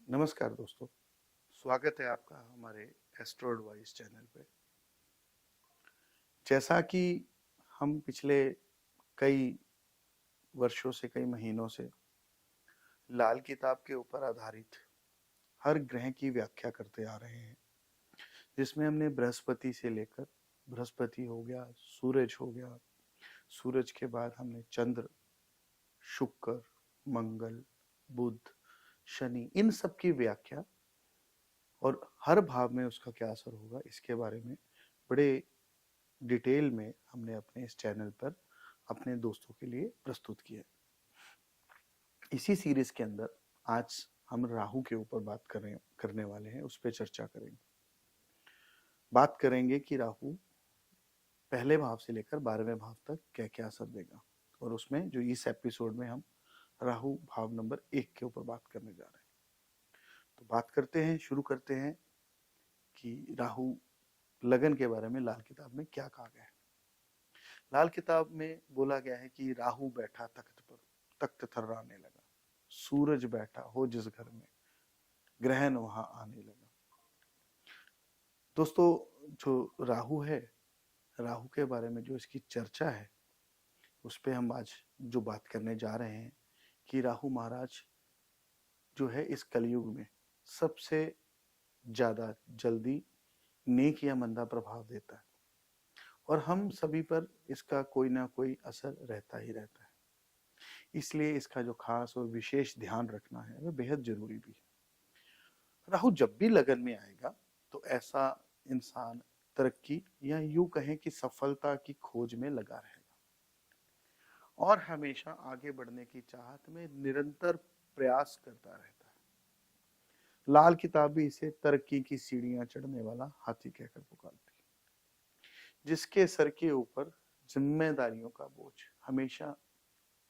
नमस्कार दोस्तों, स्वागत है आपका हमारे एस्ट्रो एडवाइस चैनल पे। जैसा कि हम पिछले कई वर्षों से, कई महीनों से लाल किताब के ऊपर आधारित हर ग्रह की व्याख्या करते आ रहे हैं, जिसमें हमने बृहस्पति से लेकर, बृहस्पति हो गया, सूरज हो गया, सूरज के बाद हमने चंद्र, शुक्र, मंगल, बुध, शनि, इन सब की व्याख्या और हर भाव में उसका क्या असर होगा इसके बारे में बड़े डिटेल में हमने अपने इस चैनल पर अपने दोस्तों के लिए प्रस्तुत किया। इसी सीरीज के अंदर आज हम राहु के ऊपर बात करने वाले हैं, उस पर चर्चा करेंगे। बात करेंगे कि राहु पहले भाव से लेकर 12वें भाव तक क्या क्या असर देगा, और उसमें जो इस एपिसोड में हम राहु भाव नंबर 1 के ऊपर बात करने जा रहे हैं। तो बात करते हैं, शुरू करते हैं कि राहु लगन के बारे में लाल किताब में क्या कहा गया है। लाल किताब में बोला गया है कि राहु बैठा तख्त पर, तख्त थर्राने लगा, सूरज बैठा हो जिस घर में, ग्रहण वहां आने लगा। दोस्तों, जो राहु है, राहु के बारे में जो इसकी चर्चा है, उस पे हम आज जो बात करने जा रहे हैं कि राहु महाराज जो है इस कलयुग में सबसे ज्यादा जल्दी नेक या मंदा प्रभाव देता है, और हम सभी पर इसका कोई ना कोई असर रहता ही रहता है। इसलिए इसका जो खास और विशेष ध्यान रखना है वह बेहद जरूरी भी है। राहु जब भी लगन में आएगा तो ऐसा इंसान तरक्की या यूं कहें कि सफलता की खोज में लगा रहेगा और हमेशा आगे बढ़ने की चाहत में निरंतर प्रयास करता रहता है। लाल किताब भी इसे तरक्की की सीढ़ियां चढ़ने वाला हाथी कहकर पुकारती है, जिसके सर के ऊपर जिम्मेदारियों का बोझ हमेशा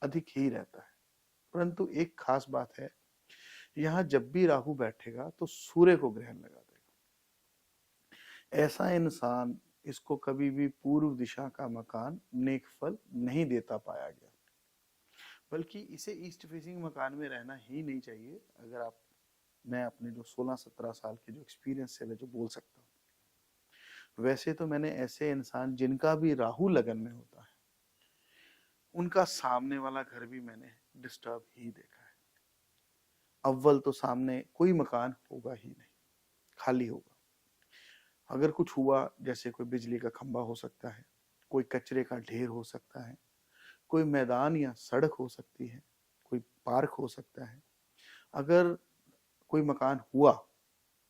अधिक ही रहता है। परंतु एक खास बात है, यहां जब भी राहु बैठेगा तो सूर्य को ग्रहण लगा देगा। ऐसा इंसान इसको कभी भी पूर्व दिशा का मकान नेक फल नहीं देता पाया गया, बल्कि इसे ईस्ट फेसिंग मकान में रहना ही नहीं चाहिए। अगर आप, मैं अपने जो 16-17 साल के जो एक्सपीरियंस है जो बोल सकता हूँ, वैसे तो मैंने ऐसे इंसान जिनका भी राहु लगन में होता है, उनका सामने वाला घर भी मैंने डिस्टर्ब ही देखा है। अव्वल तो सामने कोई मकान होगा ही नहीं, खाली होगा। अगर कुछ हुआ, जैसे कोई बिजली का खंभा हो सकता है, कोई कचरे का ढेर हो सकता है, कोई मैदान या सड़क हो सकती है, कोई पार्क हो सकता है। अगर कोई मकान हुआ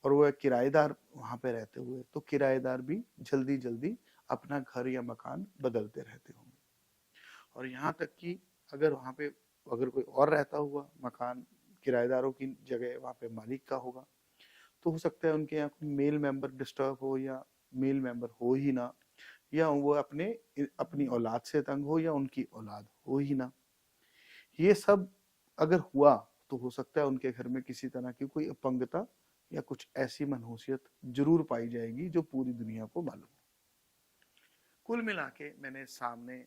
और वह किराएदार वहां पे रहते हुए, तो किराएदार भी जल्दी जल्दी अपना घर या मकान बदलते रहते होंगे। और यहाँ तक कि अगर वहां पे अगर कोई और रहता हुआ, मकान किराएदारों की जगह वहां पे मालिक का होगा, तो हो सकता है उनके यहाँ कोई मेल मेंबर डिस्टर्ब हो या मेल मेंबर हो ही ना, या वो अपनी औलाद से तंग हो या उनकी औलाद हो ही ना। ये सब अगर हुआ तो हो सकता है उनके घर में किसी तरह की कोई अपंगता या कुछ ऐसी मनहूसियत जरूर पाई जाएगी जो पूरी दुनिया को मालूम है। कुल मिला के मैंने सामने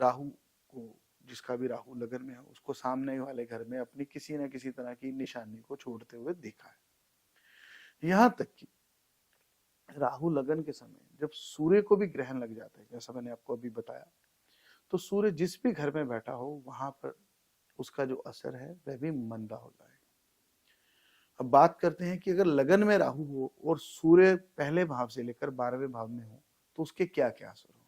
राहु को, जिसका भी राहु लगन में है, उसको सामने वाले घर में अपनी किसी न किसी तरह की निशानी को छोड़ते हुए देखा है। यहां तक कि राहु लगन के समय जब सूर्य को भी ग्रहण लग जाता है, जैसा मैंने आपको अभी बताया, तो सूर्य जिस भी घर में बैठा हो वहां पर उसका जो असर है वह भी मंदा होता है। अब बात करते हैं कि अगर लगन में राहु हो और सूर्य पहले भाव से लेकर 12वें भाव में हो तो उसके क्या क्या असर हो।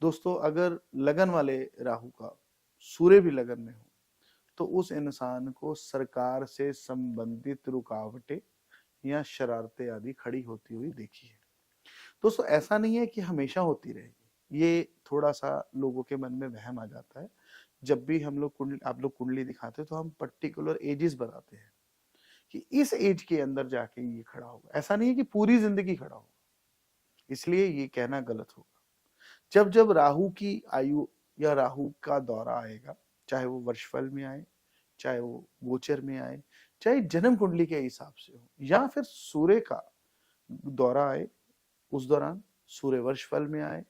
दोस्तों, अगर लगन वाले राहु का सूर्य भी लगन में हो तो उस इंसान को सरकार से संबंधित रुकावटें या शरारतें आदि खड़ी होती हुई देखी है। दोस्तों, ऐसा नहीं है कि हमेशा होती रहेगी, ये थोड़ा सा लोगों के मन में वहम आ जाता है। जब भी हम लोग कुंडली, आप लोग कुंडली दिखाते हैं तो हम पर्टिकुलर एजेस बताते हैं कि इस एज के अंदर जाके ये खड़ा होगा। ऐसा नहीं है कि पूरी जिंदगी खड़ा होगा, इसलिए ये कहना गलत होगा। जब जब राहु की आयु या राहु का दौरा आएगा, चाहे वो वर्षफल में आए, चाहे वो गोचर में आए, चाहे जन्म कुंडली के हिसाब से हो, या फिर सूर्य का दौरा आए, उस दौरान सूर्य वर्षफल में आए,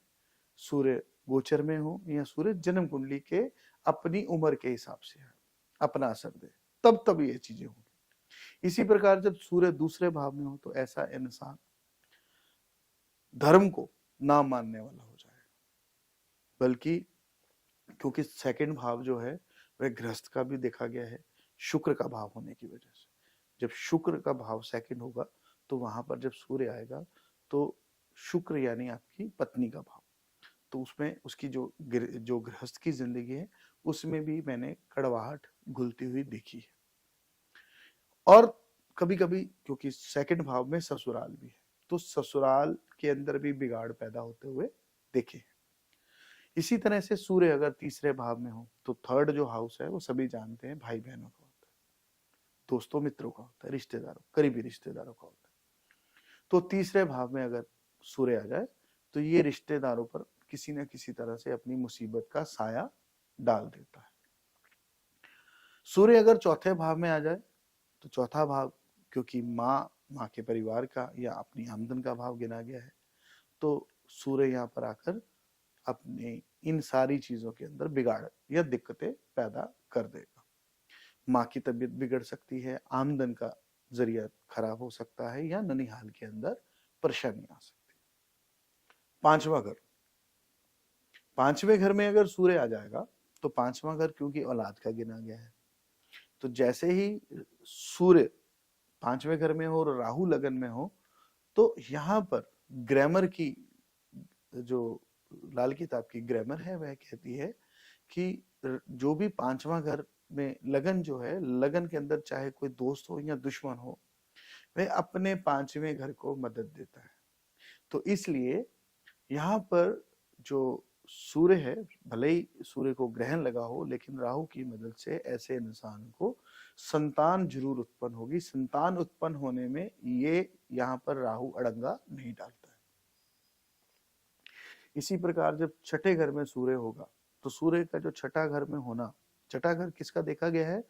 सूर्य गोचर में हो, या सूर्य जन्म कुंडली के अपनी उम्र के हिसाब से है, अपना असर दे, तब तब ये चीजें होंगी। इसी प्रकार जब सूर्य दूसरे भाव में हो तो ऐसा इंसान धर्म को ना मानने वाला हो जाएगा, बल्कि क्योंकि सेकंड भाव जो है वह गृहस्थ का भी देखा गया है शुक्र का भाव होने की वजह से। जब शुक्र का भाव सेकंड होगा तो वहां पर जब सूर्य आएगा तो शुक्र यानी आपकी पत्नी का भाव, तो उसमें उसकी जो गृहस्थ की जिंदगी है उसमें भी मैंने कड़वाहट घुलती हुई देखी है। और कभी कभी क्योंकि सेकंड भाव में ससुराल भी है तो ससुराल के अंदर भी बिगाड़ पैदा होते हुए देखे। इसी तरह से सूर्य अगर तीसरे भाव में हो तो थर्ड जो हाउस है वो सभी जानते हैं भाई बहनों का होता है, दोस्तों मित्रों का होता है, रिश्तेदारों करीबी रिश्तेदारों का होता है। तो तीसरे भाव में अगर सूर्य आ जाए तो ये रिश्तेदारों पर किसी न किसी तरह से अपनी मुसीबत का साया डाल देता है। सूर्य अगर चौथे भाव में आ जाए तो चौथा भाव क्योंकि माँ के परिवार का या अपनी आमदन का भाव गिना गया है, तो सूर्य यहाँ पर आकर अपने इन सारी चीजों के अंदर बिगाड़ या दिक्कतें पैदा कर देगा। माँ की तबीयत बिगड़ सकती है, आमदन का जरिया खराब हो सकता है या ननिहाल के अंदर परेशानी आ सकती है। पांचवा घर, पांचवें घर में अगर सूर्य आ जाएगा तो पांचवा घर क्योंकि औलाद का गिना गया है, तो जैसे ही सूर्य पांचवें घर में हो और राहु लगन में हो तो यहाँ पर ग्रामर की जो लाल किताब की ग्रामर है वह कहती है कि जो भी पांचवा घर में लगन जो है, लगन के अंदर चाहे कोई दोस्त हो या दुश्मन हो, वह अपने पांचवें घर को मदद देता है। तो इसलिए यहाँ पर जो सूर्य है, भले ही सूर्य को ग्रहण लगा हो लेकिन राहु की मदद से ऐसे इंसान को संतान जरूर उत्पन्न होगी। संतान उत्पन्न होने में ये यहाँ पर राहु अड़ंगा नहीं डालता है। इसी प्रकार जब छठे घर में सूर्य होगा तो सूर्य का जो छठा घर में होना, छठा घर किसका देखा गया है?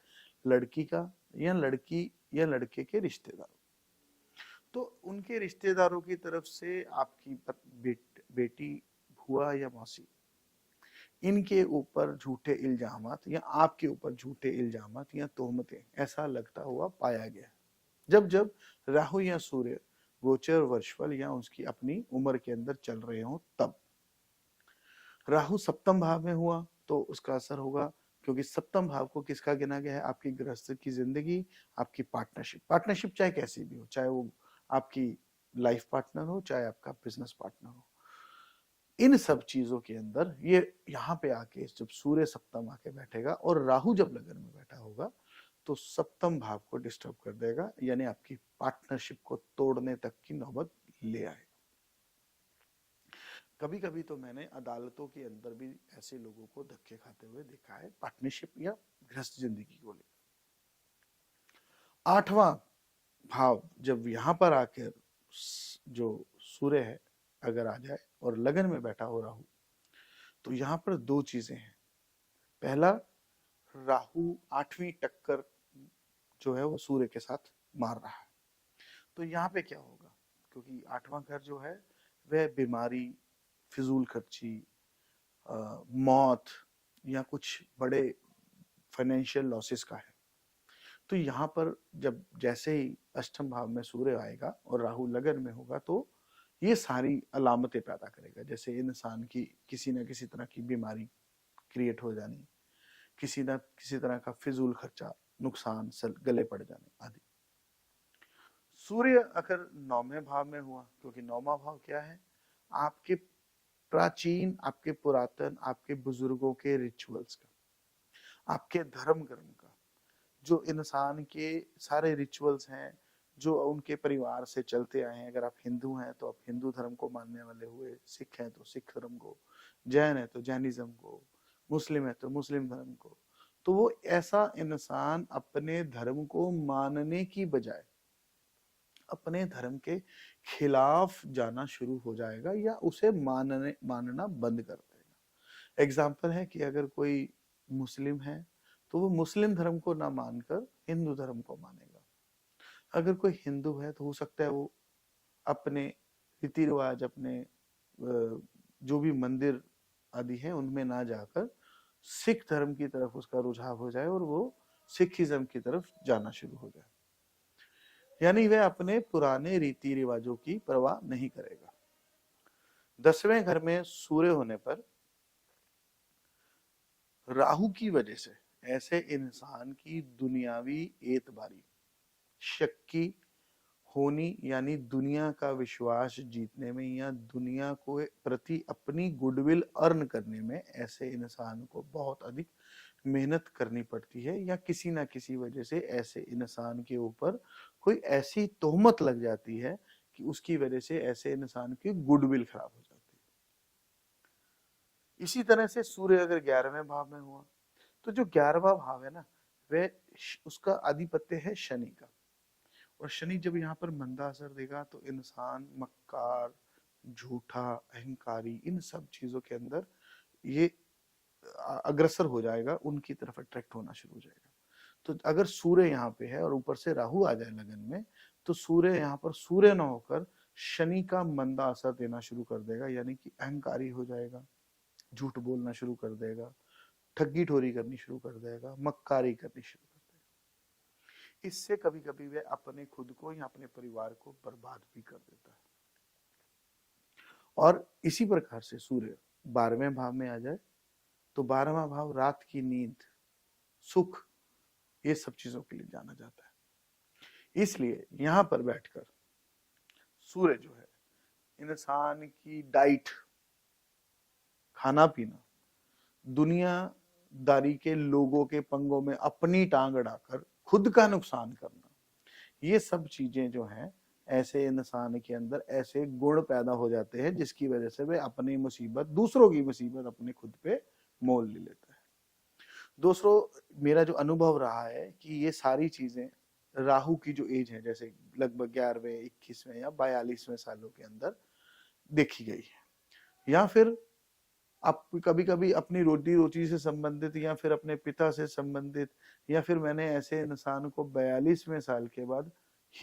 लड़की का या लड़की या लड़के के रिश्तेदार। तो उनके रिश्तेदारों की तरफ से आपकी बेटी, भुआ या मौसी, इनके ऊपर झूठे इल्जामात या आपके ऊपर झूठे इल्जामात या तोहमतें ऐसा लगता हुआ पाया गया जब जब राहु या सूर्य गोचर वर्षफल या उसकी अपनी उम्र के अंदर चल रहे हो। तब राहु सप्तम भाव में हुआ तो उसका असर होगा, क्योंकि सप्तम भाव को किसका गिना गया है? आपकी गृहस्थ की जिंदगी, आपकी पार्टनरशिप। पार्टनरशिप चाहे कैसी भी हो, चाहे वो आपकी लाइफ पार्टनर हो, चाहे आपका बिजनेस पार्टनर हो, इन सब चीजों के अंदर ये यहाँ पे आके जब सूर्य सप्तम आके बैठेगा और राहु जब लगन में बैठा होगा तो सप्तम भाव को डिस्टर्ब कर देगा, यानी आपकी पार्टनरशिप को तोड़ने तक की नौबत ले आएगा। कभी कभी तो मैंने अदालतों के अंदर भी ऐसे लोगों को धक्के खाते हुए देखा है पार्टनरशिप या गृहस्थ जिंदगी को लेकर। आठवां भाव जब यहां पर आकर जो सूर्य है अगर आ जाए और लगन में बैठा हो राहु, तो यहां पर दो चीजें हैं। पहला, राहु आठवीं टक्कर जो है वो सूर्य के साथ मार रहा है, तो यहाँ पे क्या होगा? क्योंकि आठवां घर जो है वह बीमारी, फिजूल खर्ची, मौत या कुछ बड़े फाइनेंशियल लॉसेस का है। तो यहाँ पर जब जैसे ही अष्टम भाव में सूर्य आएगा और राहु लगन में होगा तो ये सारी अलामतें पैदा करेगा, जैसे इंसान की किसी न किसी तरह की बीमारी क्रिएट हो जानी, किसी न किसी तरह का फिजूल खर्चा, नुकसान, गले पड़ जाने आदि। सूर्य अगर नौवें भाव में हुआ, क्योंकि नौवां भाव क्या है? आपके प्राचीन, आपके पुरातन, आपके बुजुर्गों के रिचुअल्स का, आपके धर्म कर्म का, जो इंसान के सारे रिचुअल्स हैं जो उनके परिवार से चलते आए हैं। अगर आप हिंदू हैं तो आप हिंदू धर्म को मानने वाले हुए, सिख हैं तो सिख धर्म को, जैन है तो जैनिज्म को, मुस्लिम है तो मुस्लिम धर्म को, तो वो ऐसा इंसान अपने धर्म को मानने की बजाय अपने धर्म के खिलाफ जाना शुरू हो जाएगा या उसे मानना बंद कर देगा। एग्जाम्पल है कि अगर कोई मुस्लिम है तो वो मुस्लिम धर्म को ना मानकर हिंदू धर्म को मानेगा। अगर कोई हिंदू है तो हो सकता है वो अपने रीति रिवाज, अपने जो भी मंदिर आदि हैं उनमें ना जाकर सिख धर्म की तरफ उसका रुझाव हो जाए और वो सिखिज्म की तरफ जाना शुरू हो जाए। यानी वह अपने पुराने रीति रिवाजों की परवाह नहीं करेगा। 10वें घर में सूर्य होने पर राहु की वजह से ऐसे इंसान की दुनियावी एतबारी, शक्की होनी, यानी दुनिया का विश्वास जीतने में या दुनिया को प्रति अपनी गुडविल अर्न करने में ऐसे इंसान को बहुत अधिक मेहनत करनी पड़ती है, या किसी ना किसी वजह से ऐसे इंसान के ऊपर कोई ऐसी तोहमत लग जाती है कि उसकी वजह से ऐसे इंसान की गुडविल खराब हो जाती है। इसी तरह से सूर्य अगर 11वें भाव में हुआ तो जो 11वां भाव है ना, वह उसका आधिपत्य है शनि का, और शनि जब यहाँ पर मंदा असर देगा तो इंसान मक्कार, झूठा, अहंकारी, इन सब चीजों के अंदर ये अग्रसर हो जाएगा, उनकी तरफ अट्रैक्ट होना शुरू हो जाएगा। तो अगर सूर्य यहाँ पे है और ऊपर से राहु आ जाए लगन में, तो सूर्य यहाँ पर सूर्य न होकर शनि का मंदा असर देना शुरू कर देगा, यानी कि अहंकारी हो जाएगा, झूठ बोलना शुरू कर देगा, ठगी ठोरी करनी शुरू कर देगा, मक्कारी करनी शुरू कर देगा। इससे कभी कभी वह अपने खुद को या अपने परिवार को बर्बाद भी कर देता है। और इसी प्रकार से सूर्य 12वें भाव में आ जाए तो 12वां भाव रात की नींद, सुख, ये सब चीजों के लिए जाना जाता है। इसलिए यहां पर बैठकर सूर्य जो है इंसान की डाइट, खाना पीना, दुनियादारी के लोगों के पंगों में अपनी टांग अड़ाकर खुद का नुकसान करना, ये सब चीजें जो हैं ऐसे इंसान के अंदर ऐसे गुण पैदा हो जाते हैं जिसकी वजह से वह अपनी मुसीबत, दूसरों की मुसीबत अपने खुद पे मोल ले लेता है। दोस्तों, मेरा जो अनुभव रहा है कि ये सारी चीजें राहु की जो एज है, जैसे लगभग 11वें, 21वें या 42वें सालों के अंदर देखी गई है। या फिर आप कभी कभी अपनी रोटी रोटी से संबंधित या फिर अपने पिता से संबंधित, या फिर मैंने ऐसे इंसान को 42वें साल के बाद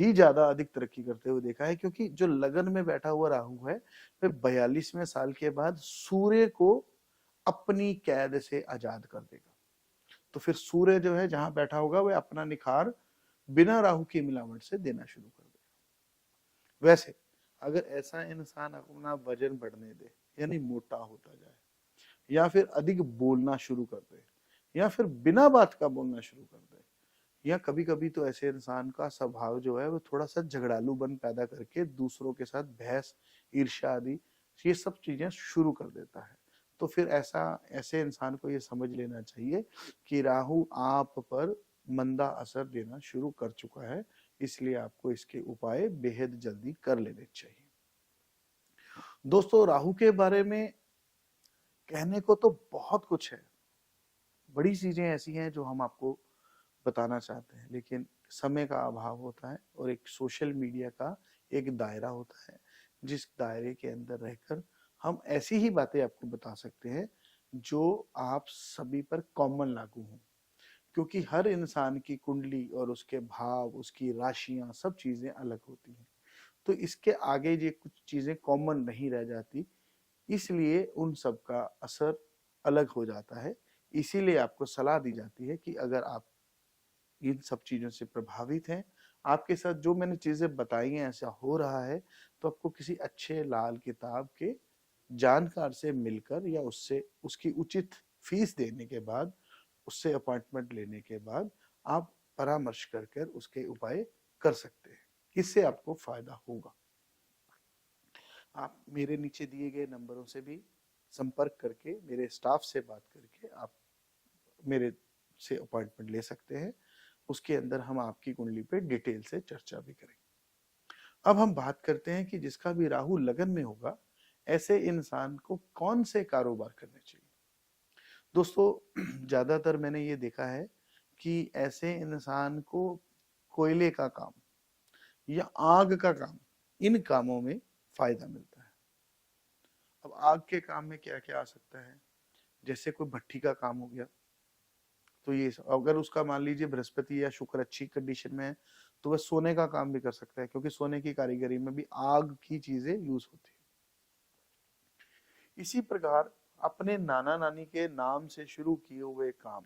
ही ज्यादा अधिक तरक्की करते हुए देखा है, क्योंकि जो लगन में बैठा हुआ राहु है वह 42वें साल के बाद सूर्य को अपनी कैद से आजाद कर देगा। तो फिर सूर्य जो है जहां बैठा होगा वह अपना निखार बिना राहु की मिलावट से देना शुरू कर देगा। वैसे अगर ऐसा इंसान अपना वजन बढ़ने दे, यानी मोटा होता जाए, या फिर अधिक बोलना शुरू कर दे, या फिर बिना बात का बोलना शुरू कर दे, या कभी कभी तो ऐसे इंसान का स्वभाव जो है वो थोड़ा सा झगड़ालूपन पैदा करके दूसरों के साथ बहस, ईर्ष्या आदि ये सब चीजें शुरू कर देता है, तो फिर ऐसे इंसान को ये समझ लेना चाहिए कि राहु आप पर मंदा असर देना शुरू कर चुका है, इसलिए आपको इसके उपाय बेहद जल्दी कर लेने चाहिए। दोस्तों, राहु के बारे में कहने को तो बहुत कुछ है, बड़ी चीजें ऐसी हैं जो हम आपको बताना चाहते हैं, लेकिन समय का अभाव होता है और एक सोशल मीडिया का एक दायरा होता है, जिस दायरे के अंदर रहकर हम ऐसी ही बातें आपको बता सकते हैं जो आप सभी पर कॉमन लागू हों, क्योंकि हर इंसान की कुंडली और उसके भाव, उसकी राशियां, सब चीजें अलग होती हैं, तो इसके आगे ये कुछ चीजें कॉमन नहीं रह जाती, इसलिए उन सब का असर अलग हो जाता है। इसीलिए आपको सलाह दी जाती है कि अगर आप इन सब चीजों से प्रभावित हैं, आपके साथ जो मैंने चीजें बताई हैं ऐसा हो रहा है, तो आपको किसी अच्छे लाल किताब के जानकार से मिलकर या उससे उसकी उचित फीस देने के बाद, उससे अपॉइंटमेंट लेने के बाद आप परामर्श कर उसके उपाय कर सकते हैं। इससे आपको फायदा होगा। आप मेरे नीचे दिए गए नंबरों से भी संपर्क करके, मेरे स्टाफ से बात करके आप मेरे से अपॉइंटमेंट ले सकते हैं। उसके अंदर हम आपकी कुंडली पे डिटेल से चर्चा भी करेंगे। अब हम बात करते हैं कि जिसका भी राहु लगन में होगा, ऐसे इंसान को कौन से कारोबार करने चाहिए। दोस्तों, ज्यादातर मैंने ये देखा है कि ऐसे इंसान को कोयले का काम या आग का काम, इन कामों में फायदा मिलता है। अब आग के काम में क्या क्या आ सकता है, जैसे कोई भट्ठी का काम हो गया, तो ये अगर उसका मान लीजिए बृहस्पति या शुक्र अच्छी कंडीशन में है तो वह सोने का काम भी कर सकता है, क्योंकि सोने की कारीगरी में भी आग की चीजें यूज होती है। इसी प्रकार अपने नाना नानी के नाम से शुरू किए हुए काम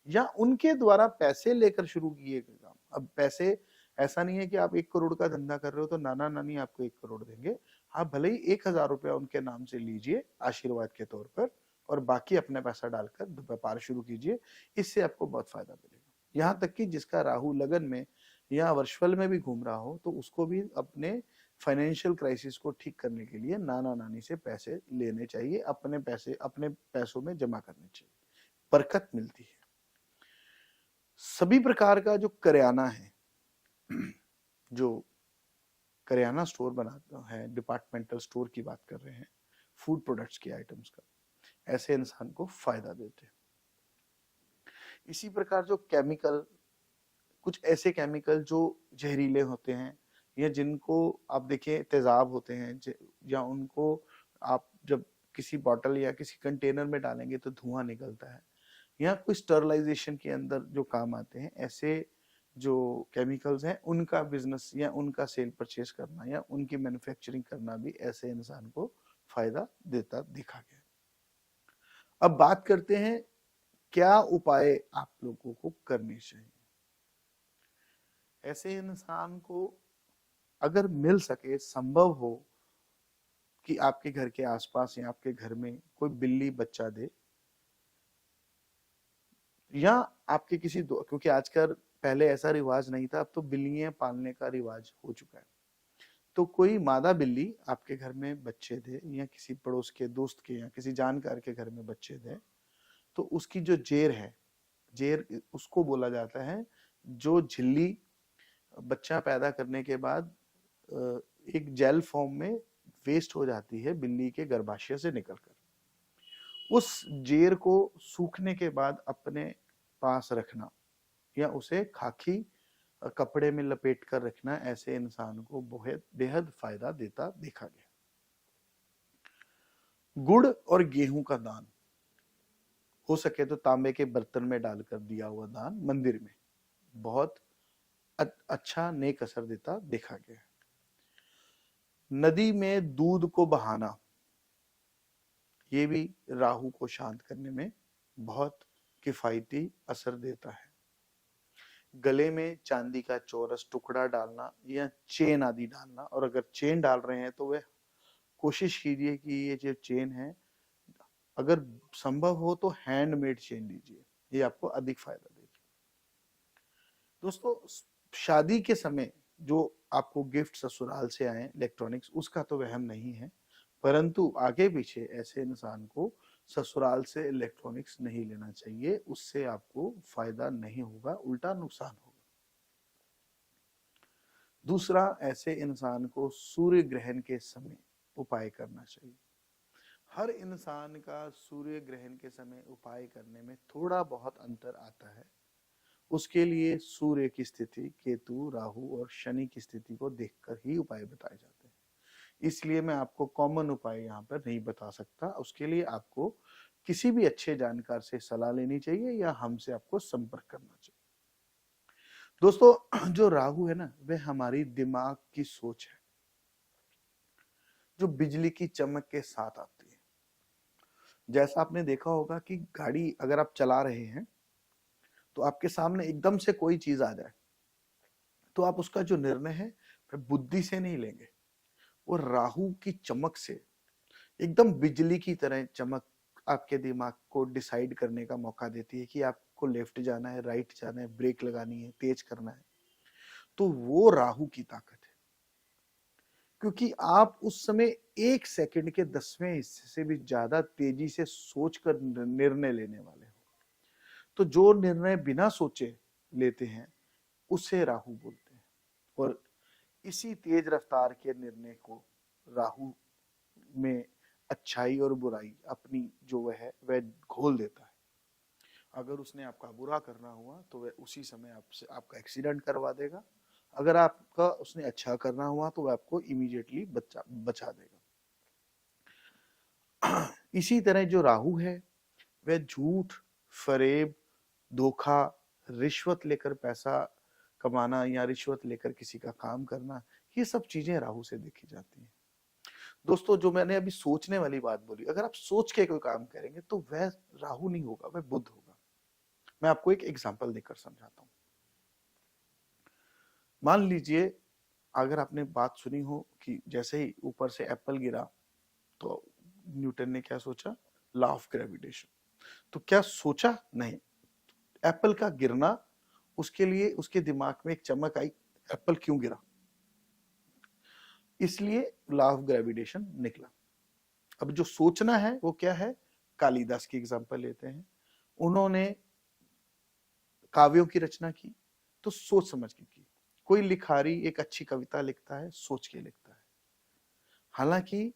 या उनके द्वारा पैसे लेकर शुरू किए गए काम, अब पैसे ऐसा नहीं है कि आप 1 करोड़ का धंधा कर रहे हो तो नाना नानी आपको 1 करोड़ देंगे। आप भले ही 1,000 रुपया उनके नाम से लीजिए आशीर्वाद के तौर पर, और बाकी अपने पैसा डालकर व्यापार शुरू कीजिए, इससे आपको बहुत फायदा मिलेगा। यहाँ तक कि जिसका राहु लगन में या वर्षफल में भी घूम रहा हो तो उसको भी अपने फाइनेंशियल क्राइसिस को ठीक करने के लिए नाना नानी से पैसे लेने चाहिए, अपने पैसों में जमा करने चाहिए, बरकत मिलती है। सभी प्रकार का जो करियाना है, जो करियाना स्टोर बनाता है, डिपार्टमेंटल स्टोर की बात कर रहे हैं, फूड प्रोडक्ट्स के आइटम्स का, ऐसे इंसान को फायदा देते हैं। इसी प्रकार जो केमिकल, कुछ ऐसे केमिकल जो जहरीले होते हैं या जिनको आप देखिए तेजाब होते हैं, या उनको आप जब किसी बॉटल या किसी कंटेनर में डालेंगे तो धुआं निकलता है, या कोई स्टरलाइजेशन के अंदर जो काम आते हैं, ऐसे जो केमिकल्स हैं उनका बिजनेस या उनका सेल परचेज करना या उनकी मैन्युफैक्चरिंग करना भी ऐसे इंसान को फायदा देता देखा गया। अब बात करते हैं क्या उपाय आप लोगों को करने चाहिए। ऐसे इंसान को अगर मिल सके, संभव हो कि आपके घर के आसपास या आपके घर में कोई बिल्ली बच्चा दे, या आपके किसी क्योंकि आजकल, पहले ऐसा रिवाज नहीं था, अब तो बिल्लियां पालने का रिवाज हो चुका है, तो कोई मादा बिल्ली आपके घर में बच्चे दे या किसी पड़ोस के दोस्त के या किसी जानकार के घर में बच्चे दे, तो उसकी जो जेर है, जेर उसको बोला जाता है, जो झिल्ली बच्चा पैदा करने के बाद एक जेल फॉर्म में वेस्ट हो जाती है बिल्ली के गर्भाशय से निकलकर, उस जेर को सूखने के बाद अपने पास रखना या उसे खाकी कपड़े में लपेट कर रखना ऐसे इंसान को बेहद फायदा देता देखा गया। गुड़ और गेहूं का दान, हो सके तो तांबे के बर्तन में डालकर दिया हुआ दान मंदिर में बहुत अच्छा नेक असर देता देखा गया। नदी में दूध को बहाना, ये भी राहु को शांत करने में बहुत किफायती असर देता है। गले में चांदी का चौरस टुकड़ा डालना या चेन आदि डालना, और अगर चेन डाल रहे हैं तो वह कोशिश कीजिए कि ये जो चेन है, अगर संभव हो तो हैंडमेड चेन लीजिए, ये आपको अधिक फायदा देगी। दोस्तों, शादी के समय जो आपको गिफ्ट ससुराल से आए इलेक्ट्रॉनिक्स, उसका तो वहम नहीं है, परंतु आगे पीछे ऐसे इंसान को ससुराल से इलेक्ट्रॉनिक्स नहीं लेना चाहिए, उससे आपको फायदा नहीं होगा, उल्टा नुकसान होगा। दूसरा, ऐसे इंसान को सूर्य ग्रहण के समय उपाय करना चाहिए। हर इंसान का सूर्य ग्रहण के समय उपाय करने में थोड़ा बहुत अंतर आता है, उसके लिए सूर्य की स्थिति, केतु, राहु और शनि की स्थिति को देखकर ही उपाय बताए जाते हैं, इसलिए मैं आपको कॉमन उपाय यहाँ पर नहीं बता सकता। उसके लिए आपको किसी भी अच्छे जानकार से सलाह लेनी चाहिए या हमसे आपको संपर्क करना चाहिए। दोस्तों, जो राहु है ना, वह हमारी दिमाग की सोच है, जो बिजली की चमक के साथ आती है। जैसा आपने देखा होगा कि गाड़ी अगर आप चला रहे हैं तो आपके सामने एकदम से कोई चीज आ जाए तो आप उसका जो निर्णय है वह बुद्धि से नहीं लेंगे, वो राहु की चमक से, एकदम बिजली की तरह चमक आपके दिमाग को डिसाइड करने का मौका देती है कि आपको लेफ्ट जाना है, राइट जाना है, ब्रेक लगानी है, तेज करना है। तो वो राहु की ताकत है, क्योंकि आप उस समय 1 सेकंड के 10वें हिस्से से भी ज्यादा तेजी से सोचकर निर्णय लेने वाले हो। तो जो निर्णय बिना सोचे लेते हैं उसे राहु बोलते हैं, और इसी तेज रफ्तार के निर्णय को राहु में अच्छाई और बुराई अपनी जो वह घोल देता है। अगर उसने आपका बुरा करना हुआ तो वह उसी समय आपसे आपका एक्सीडेंट करवा देगा, अगर आपका उसने अच्छा करना हुआ तो वह आपको इमीडिएटली बचा देगा। इसी तरह जो राहु है वह झूठ, फरेब, धोखा, रिश्वत लेकर पैसा कमाना या रिश्वत लेकर किसी का काम करना, ये सब चीजें राहु से देखी जाती हैं। दोस्तों, जो मैंने अभी सोचने वाली बात बोली, अगर आप सोच के कोई काम करेंगे तो वह राहु नहीं होगा, वह बुध होगा। मैं आपको एक एग्जांपल देकर समझाता हूं। मान लीजिए अगर आपने बात सुनी हो कि जैसे ही ऊपर से एप्पल गिरा तो न्यूटन ने क्या सोचा, लॉ ऑफ ग्रेविटेशन। तो क्या सोचा? नहीं, एप्पल का गिरना उसके लिए उसके दिमाग में एक चमक आई, एप्पल क्यों गिरा, इसलिए लॉ ऑफ ग्रेविटेशन निकला। अब जो सोचना है वो क्या है, कालिदास की एग्जांपल लेते हैं, उन्होंने काव्यों की रचना की तो सोच समझ के की। कोई लिखारी एक अच्छी कविता लिखता है, सोच के लिखता है। हालांकि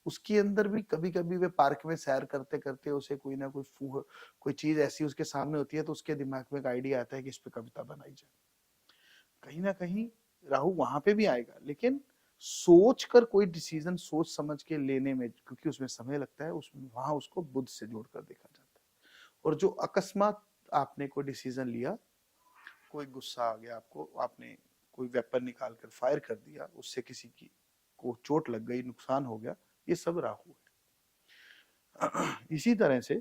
उसके अंदर भी कभी कभी वे पार्क में सैर करते करते उसे कोई ना कोई चीज ऐसी उसके सामने होती है तो उसके दिमाग में एक आइडिया आता है कि इस पे कविता बनाई जाए। कहीं ना कहीं राहु वहां पे भी आएगा, लेकिन सोच कर कोई डिसीजन सोच समझ के लेने में, क्योंकि उसमें समय लगता है, उसमें वहां उसको बुद्ध से जोड़कर देखा जाता है। और जो अकस्मात आपने कोई डिसीजन लिया, कोई गुस्सा आ गया आपको, आपने कोई वेपन निकाल कर फायर कर दिया, उससे किसी की को चोट लग गई, नुकसान हो गया, ये सब राहु है। इसी तरह से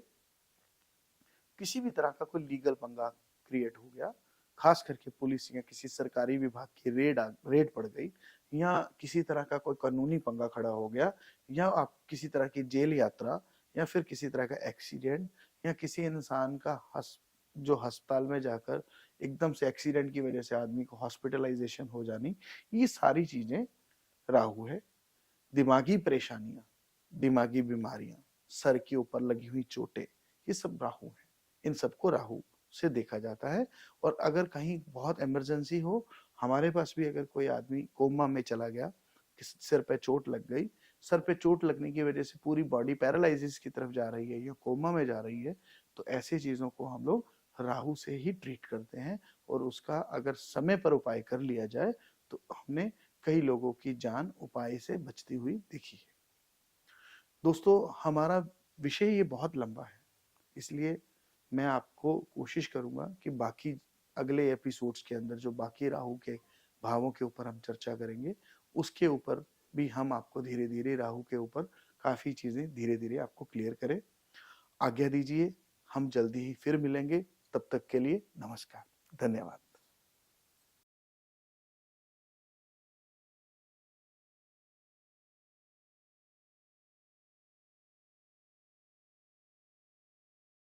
किसी भी तरह का कोई लीगल पंगा क्रिएट हो गया, खास करके पुलिस या किसी सरकारी विभाग की रेड पड़ गई, या किसी तरह का कोई कानूनी पंगा खड़ा हो गया, या आप किसी तरह की जेल यात्रा, या फिर किसी तरह का एक्सीडेंट, या किसी इंसान का जो अस्पताल में जाकर एकदम से एक्सीडेंट की वजह से आदमी को हॉस्पिटलाइजेशन हो जानी, ये सारी चीजें राहु है। दिमागी परेशानियां, दिमागी बीमारियां, सर के ऊपर लगी हुई चोटें, ये सब राहु है। इन सबको राहु से देखा जाता है। और अगर कहीं बहुत इमरजेंसी हो, हमारे पास भी अगर कोई आदमी कोमा में चला गया, सिर पे चोट लग गई, सर पे चोट लगने की वजह से पूरी बॉडी पैरालिसिस की तरफ जा रही है या कोमा में जा रही है, तो ऐसी चीजों को हम लोग राहु से ही ट्रीट करते हैं। और उसका अगर समय पर उपाय कर लिया जाए तो हमने कई लोगों की जान उपाय से बचती हुई देखी है। दोस्तों, हमारा विषय ये बहुत लंबा है, इसलिए मैं आपको कोशिश करूंगा कि बाकी अगले एपिसोड्स के अंदर जो बाकी राहु के भावों के ऊपर हम चर्चा करेंगे, उसके ऊपर भी हम आपको धीरे धीरे राहु के ऊपर काफी चीजें धीरे धीरे आपको क्लियर करें। आज्ञा दीजिए, हम जल्दी ही फिर मिलेंगे। तब तक के लिए नमस्कार, धन्यवाद।